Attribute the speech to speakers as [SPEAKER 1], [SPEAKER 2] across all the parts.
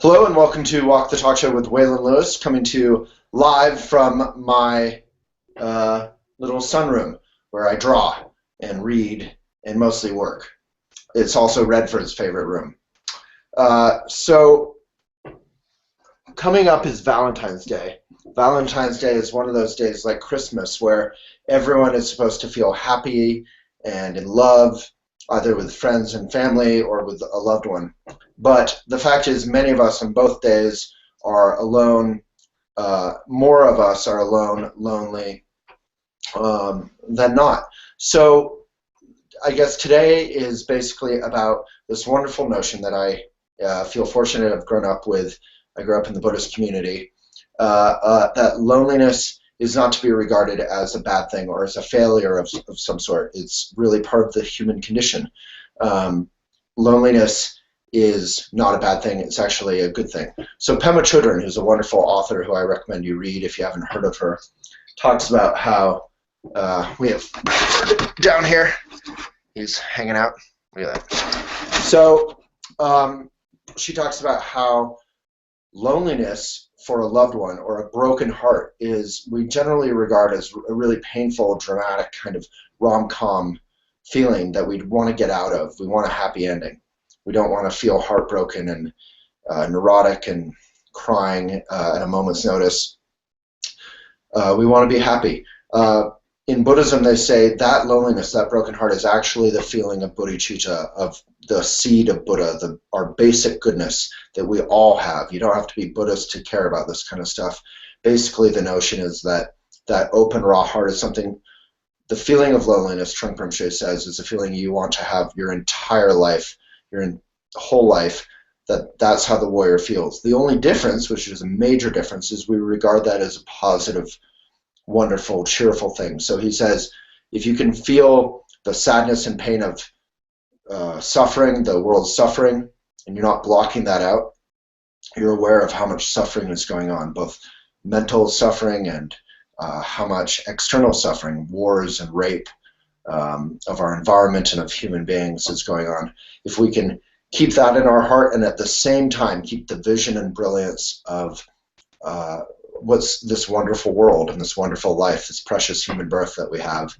[SPEAKER 1] Hello and welcome to Walk the Talk Show with Waylon Lewis, coming to you live from my little sunroom where I draw and read and mostly work. It's also Redford's favorite room. So coming up is Valentine's Day. Valentine's Day is one of those days like Christmas where everyone is supposed to feel happy and in love, either with friends and family or with a loved one. But the fact is, many of us on both days are alone. More of us are alone, lonely, than not. So I guess today is basically about this wonderful notion that I feel fortunate to have grown up with. I grew up in the Buddhist community. That loneliness is not to be regarded as a bad thing or as a failure of some sort. It's really part of the human condition. Loneliness is not a bad thing. It's actually a good thing. So Pema Chodron, who's a wonderful author who I recommend you read if you haven't heard of her, talks about how we have down here, he's hanging out. Look at that. So she talks about how loneliness for a loved one or a broken heart is we generally regard as a really painful, dramatic kind of rom-com feeling that we'd want to get out of. We want a happy ending. We don't want to feel heartbroken and neurotic and crying at a moment's notice. We want to be happy. In Buddhism, they say that loneliness, that broken heart, is actually the feeling of bodhicitta, of the seed of Buddha, our basic goodness that we all have. You don't have to be Buddhist to care about this kind of stuff. Basically, the notion is that that open, raw heart is something. The feeling of loneliness, Trungpa Rinpoche says, is a feeling you want to have your entire life, your whole life. That's how the warrior feels. The only difference, which is a major difference, is we regard that as a positive, wonderful, cheerful thing. So he says, if you can feel the sadness and pain of suffering, the world's suffering, and you're not blocking that out, you're aware of how much suffering is going on, both mental suffering and how much external suffering, wars and rape of our environment and of human beings is going on. If we can keep that in our heart and at the same time keep the vision and brilliance of what's this wonderful world and this wonderful life, this precious human birth that we have,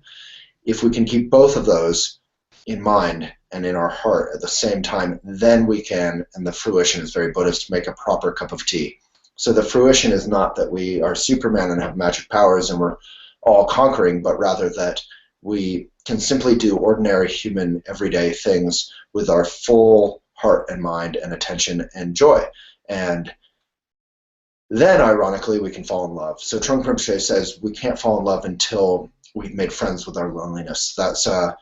[SPEAKER 1] if we can keep both of those in mind and in our heart at the same time, then we can, and the fruition is very Buddhist, make a proper cup of tea. So the fruition is not that we are Superman and have magic powers and we're all conquering, but rather that we can simply do ordinary human everyday things with our full heart and mind and attention and joy. And then, ironically, we can fall in love. So Trungpa Rinpoche says we can't fall in love until we've made friends with our loneliness. That's a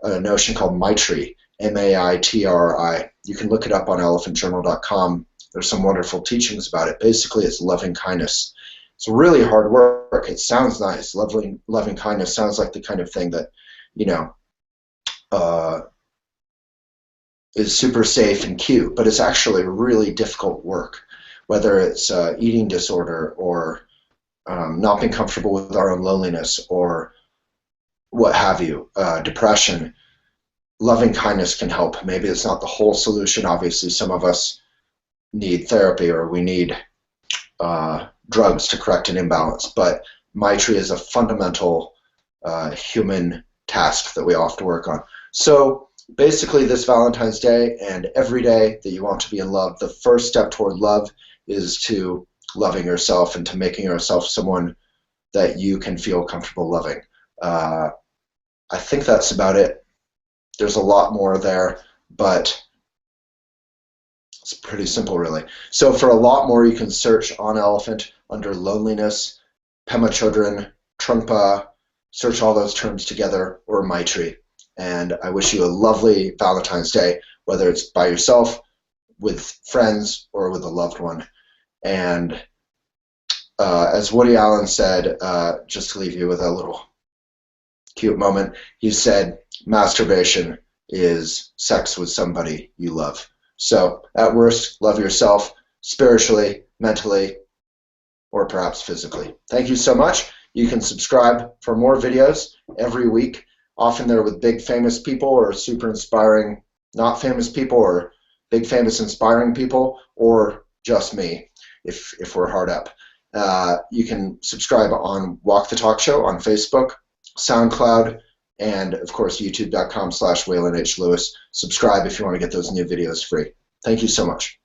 [SPEAKER 1] notion called Maitri, M-A-I-T-R-I. You can look it up on elephantjournal.com. There's some wonderful teachings about it. Basically, it's loving kindness. It's really hard work. It sounds nice. Loving kindness sounds like the kind of thing that, you know, is super safe and cute, but it's actually really difficult work. Whether it's eating disorder or not being comfortable with our own loneliness or what have you, depression, loving kindness can help. Maybe it's not the whole solution. Obviously, some of us need therapy or we need drugs to correct an imbalance, but Maitri is a fundamental human task that we all have to work on. So basically, this Valentine's Day and every day that you want to be in love, the first step toward love is to loving yourself and to making yourself someone that you can feel comfortable loving. I think that's about it. There's a lot more there, but it's pretty simple, really. So for a lot more, you can search on Elephant under loneliness, Pema Chodron, Trungpa, search all those terms together, or Maitri. And I wish you a lovely Valentine's Day, whether it's by yourself, with friends, or with a loved one. And as Woody Allen said, just to leave you with a little cute moment, he said, masturbation is sex with somebody you love. So at worst, love yourself spiritually, mentally, or perhaps physically. Thank you so much. You can subscribe for more videos every week. Often they're with big famous people or super inspiring not famous people or big famous inspiring people, or just me if we're hard up. You can subscribe on Walk the Talk Show on Facebook, SoundCloud, and of course YouTube.com/Waylon H. Lewis. Subscribe if you want to get those new videos free. Thank you so much.